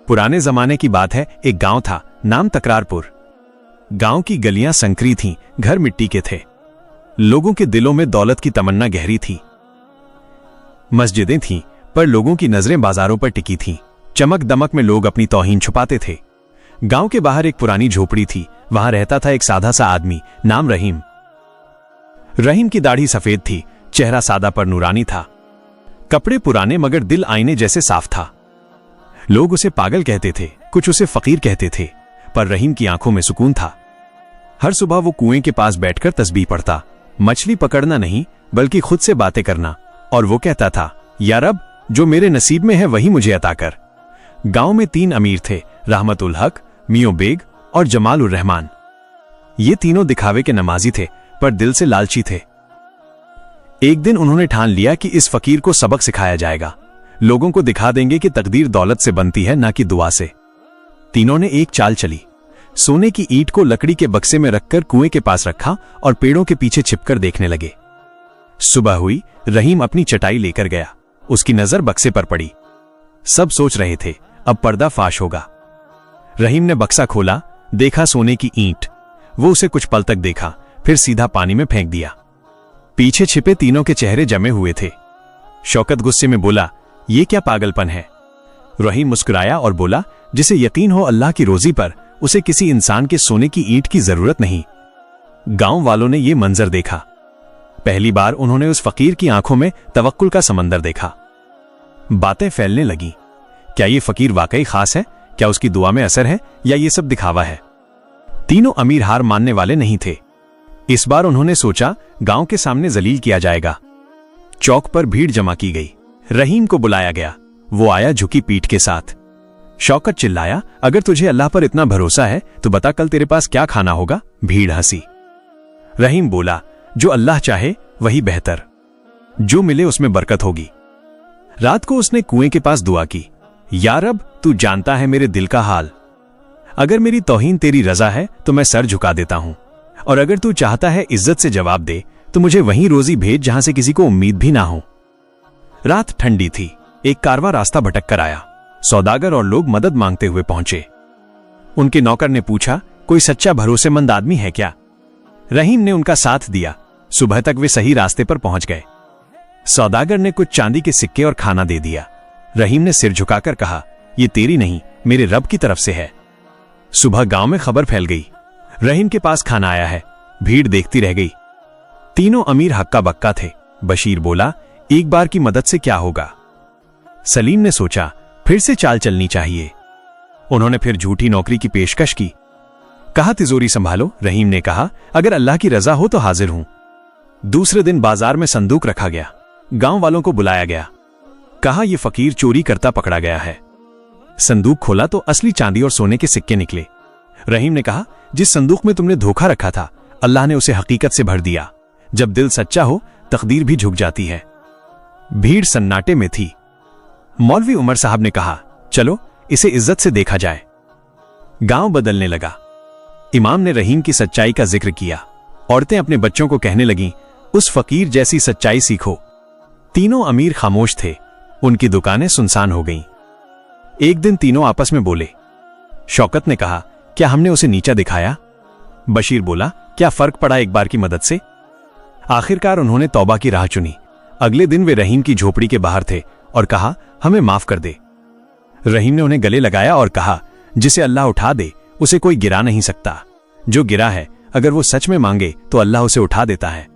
पुराने जमाने की बात है। एक गांव था, नाम तकरारपुर। गांव की गलियां संकरी थीं, घर मिट्टी के थे। लोगों के दिलों में दौलत की तमन्ना गहरी थी। मस्जिदें थीं, पर लोगों की नजरें बाजारों पर टिकी थीं। चमक दमक में लोग अपनी तौहीन छुपाते थे। गांव के बाहर एक पुरानी झोपड़ी थी। वहां रहता था एक सादा सा आदमी, नाम रहीम। रहीम की दाढ़ी सफेद थी, चेहरा सादा पर नूरानी था। कपड़े पुराने मगर दिल आईने जैसे साफ था। लोग उसे पागल कहते थे, कुछ उसे फकीर कहते थे, पर रहीम की आंखों में सुकून था। हर सुबह वो कुएं के पास बैठकर तस्बीह पढ़ता, मछली पकड़ना नहीं बल्कि खुद से बातें करना। और वो कहता था, या रब, जो मेरे नसीब में है वही मुझे अता कर। गांव में 3 अमीर थे, रहमतुल हक, मियों बेग और जमाल उर रहमान। ये तीनों दिखावे के नमाजी थे, पर दिल से लालची थे। एक दिन उन्होंने ठान लिया कि इस फकीर को सबक सिखाया जाएगा। लोगों को दिखा देंगे कि तकदीर दौलत से बनती है, ना कि दुआ से। तीनों ने एक चाल चली। सोने की ईंट को लकड़ी के बक्से में रखकर कुएं के पास रखा और पेड़ों के पीछे छिपकर देखने लगे। सुबह हुई, रहीम अपनी चटाई लेकर गया। उसकी नजर बक्से पर पड़ी। सब सोच रहे थे अब पर्दा फाश होगा। रहीम ने बक्सा खोला, देखा सोने की ईंट। वो उसे कुछ पल तक देखा, फिर सीधा पानी में फेंक दिया। पीछे छिपे तीनों के चेहरे जमे हुए थे। शौकत गुस्से में बोला, ये क्या पागलपन है? रहीम मुस्कुराया और बोला, जिसे यकीन हो अल्लाह की रोजी पर, उसे किसी इंसान के सोने की ईंट की जरूरत नहीं। गांव वालों ने यह मंजर देखा। पहली बार उन्होंने उस फकीर की आंखों में तवक्कुल का समंदर देखा। बातें फैलने लगी। क्या ये फकीर वाकई खास है? क्या उसकी दुआ में असर है या ये सब दिखावा है? तीनों अमीर हार मानने वाले नहीं थे। इस बार उन्होंने सोचा गांव के सामने जलील किया जाएगा। चौक पर भीड़ जमा की गई। रहीम को बुलाया गया। वो आया झुकी पीठ के साथ। शौकत चिल्लाया, अगर तुझे अल्लाह पर इतना भरोसा है तो बता कल तेरे पास क्या खाना होगा? भीड़ हंसी। रहीम बोला, जो अल्लाह चाहे वही बेहतर, जो मिले उसमें बरकत होगी। रात को उसने कुएं के पास दुआ की, या रब, तू जानता है मेरे दिल का हाल। अगर मेरी तौहीन तेरी रजा है तो मैं सर झुका देता हूं, और अगर तू चाहता है इज्जत से जवाब दे तो मुझे वहीं रोजी भेज जहां से किसी को उम्मीद भी ना हो। रात ठंडी थी। एक कारवां रास्ता भटक कर आया। सौदागर और लोग मदद मांगते हुए पहुंचे। उनके नौकर ने पूछा, कोई सच्चा भरोसेमंद आदमी है क्या? रहीम ने उनका साथ दिया। सुबह तक वे सही रास्ते पर पहुंच गए। सौदागर ने कुछ चांदी के सिक्के और खाना दे दिया। रहीम ने सिर झुकाकर कहा, यह तेरी नहीं, मेरे रब की तरफ से है। सुबह गांव में खबर फैल गई, रहीम के पास खाना आया है। भीड़ देखती रह गई। तीनों अमीर हक्का बक्का थे। बशीर बोला, एक बार की मदद से क्या होगा? सलीम ने सोचा, फिर से चाल चलनी चाहिए। उन्होंने फिर झूठी नौकरी की पेशकश की। कहा, तिजोरी संभालो। रहीम ने कहा, अगर अल्लाह की रजा हो तो हाजिर हूं। दूसरे दिन बाजार में संदूक रखा गया। गांव वालों को बुलाया गया। कहा, यह फकीर चोरी करता पकड़ा गया है। संदूक खोला तो असली चांदी और सोने के सिक्के निकले। रहीम ने कहा, जिस संदूक में तुमने धोखा रखा था अल्लाह ने उसे हकीकत से भर दिया। जब दिल सच्चा हो तकदीर भी झुक जाती है। भीड़ सन्नाटे में थी। मौलवी उमर साहब ने कहा, चलो इसे इज्जत से देखा जाए। गांव बदलने लगा। इमाम ने रहीम की सच्चाई का जिक्र किया। औरतें अपने बच्चों को कहने लगीं, उस फकीर जैसी सच्चाई सीखो। तीनों अमीर खामोश थे। उनकी दुकानें सुनसान हो गईं। एक दिन तीनों आपस में बोले। शौकत ने कहा, क्या हमने उसे नीचा दिखाया? बशीर बोला, क्या फर्क पड़ा एक बार की मदद से? आखिरकार उन्होंने तौबा की राह चुनी। अगले दिन वे रहीम की झोपड़ी के बाहर थे और कहा, हमें माफ कर दे। रहीम ने उन्हें गले लगाया और कहा, जिसे अल्लाह उठा दे उसे कोई गिरा नहीं सकता। जो गिरा है अगर वो सच में मांगे तो अल्लाह उसे उठा देता है।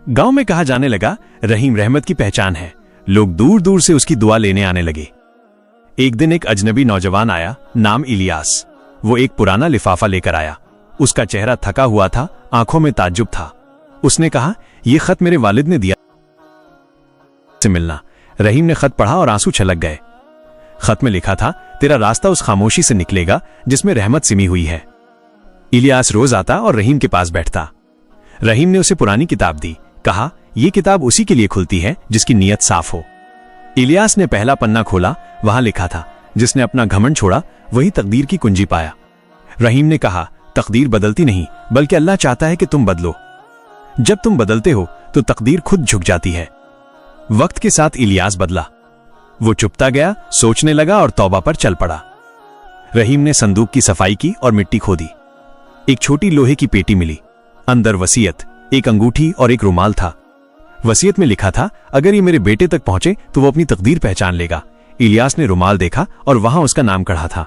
गांव में कहा जाने लगा, रहीम रहमत की पहचान है। लोग दूर दूर से उसकी दुआ लेने आने लगे। एक दिन एक अजनबी नौजवान आया, नाम इलियास। वो एक पुराना लिफाफा लेकर आया। उसका चेहरा थका हुआ था, आंखों में ताज्जुब था। उसने कहा, यह खत मेरे वालिद ने दिया से मिलना। रहीम ने खत पढ़ा और आंसू छलक गए। खत में लिखा था, तेरा रास्ता उस खामोशी से निकलेगा जिसमें रहमत सिमी हुई है। इलियास रोज आता और रहीम के पास बैठता। रहीम ने उसे पुरानी किताब दी। कहा, यह किताब उसी के लिए खुलती है जिसकी नीयत साफ हो। इलियास ने पहला पन्ना खोला। वहां लिखा था, जिसने अपना घमंड छोड़ा वही तकदीर की कुंजी पाया। रहीम ने कहा, तकदीर बदलती नहीं बल्कि अल्लाह चाहता है कि तुम बदलो। जब तुम बदलते हो तो तकदीर खुद झुक जाती है। वक्त के साथ इलियास बदला। वो चुपता गया, सोचने लगा और तौबा पर चल पड़ा। रहीम ने संदूक की सफाई की और मिट्टी खोदी। एक छोटी लोहे की पेटी मिली। अंदर वसीयत, एक अंगूठी और एक रुमाल था। वसीयत में लिखा था, अगर ये मेरे बेटे तक पहुंचे तो वो अपनी तकदीर पहचान लेगा। इलियास ने रुमाल देखा और वहां उसका नाम कढ़ा था।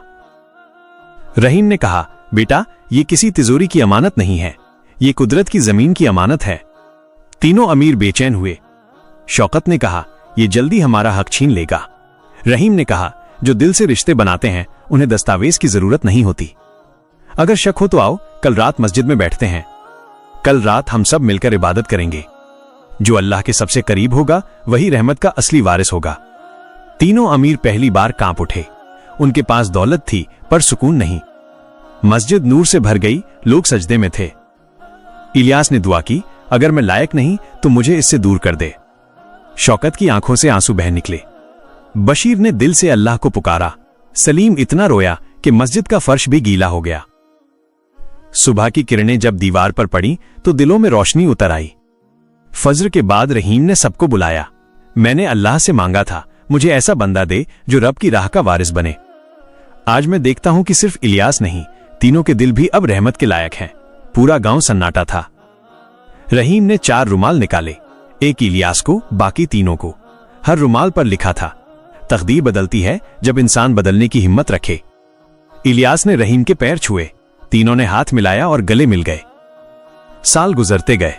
रहीम ने कहा, बेटा, ये किसी तिजोरी की अमानत नहीं है, ये कुदरत की जमीन की अमानत है। तीनों अमीर बेचैन हुए। शौकत ने कहा, ये जल्दी हमारा हक छीन लेगा। रहीम ने कहा, जो दिल से रिश्ते बनाते हैं उन्हें दस्तावेज की जरूरत नहीं होती। अगर शक हो तो आओ, कल रात मस्जिद में बैठते हैं। कल रात हम सब मिलकर इबादत करेंगे। जो अल्लाह के सबसे करीब होगा वही रहमत का असली वारिस होगा। तीनों अमीर पहली बार कांप उठे। उनके पास दौलत थी पर सुकून नहीं। मस्जिद नूर से भर गई, लोग सजदे में थे। इलियास ने दुआ की, अगर मैं लायक नहीं तो मुझे इससे दूर कर दे। शौकत की आंखों से आंसू बह निकले। बशीर ने दिल से अल्लाह को पुकारा। सलीम इतना रोया कि मस्जिद का फर्श भी गीला हो गया। सुबह की किरणें जब दीवार पर पड़ी तो दिलों में रोशनी उतर आई। फज्र के बाद रहीम ने सबको बुलाया। मैंने अल्लाह से मांगा था, मुझे ऐसा बंदा दे जो रब की राह का वारिस बने। आज मैं देखता हूं कि सिर्फ इलियास नहीं, तीनों के दिल भी अब रहमत के लायक हैं। पूरा गांव सन्नाटा था। रहीम ने 4 रुमाल निकाले, एक इलियास को, बाकी तीनों को। हर रुमाल पर लिखा था, तकदीर बदलती है जब इंसान बदलने की हिम्मत रखे। इलियास ने रहीम के पैर छुए। तीनों ने हाथ मिलाया और गले मिल गए। साल गुजरते गए।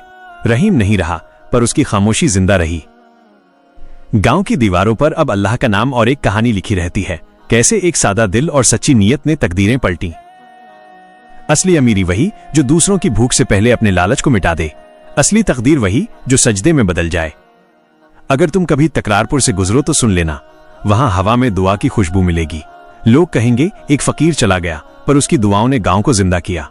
रहीम नहीं रहा पर उसकी खामोशी जिंदा रही। गांव की दीवारों पर अब अल्लाह का नाम और एक कहानी लिखी रहती है, कैसे एक सादा दिल और सच्ची नीयत ने तकदीरें पलटी। असली अमीरी वही जो दूसरों की भूख से पहले अपने लालच को मिटा दे। असली तकदीर वही जो सजदे में बदल जाए। अगर तुम कभी तकरारपुर से गुजरो तो सुन लेना, वहां हवा में दुआ की खुशबू मिलेगी। लोग कहेंगे एक फकीर चला गया पर उसकी दुआओं ने गांव को जिंदा किया।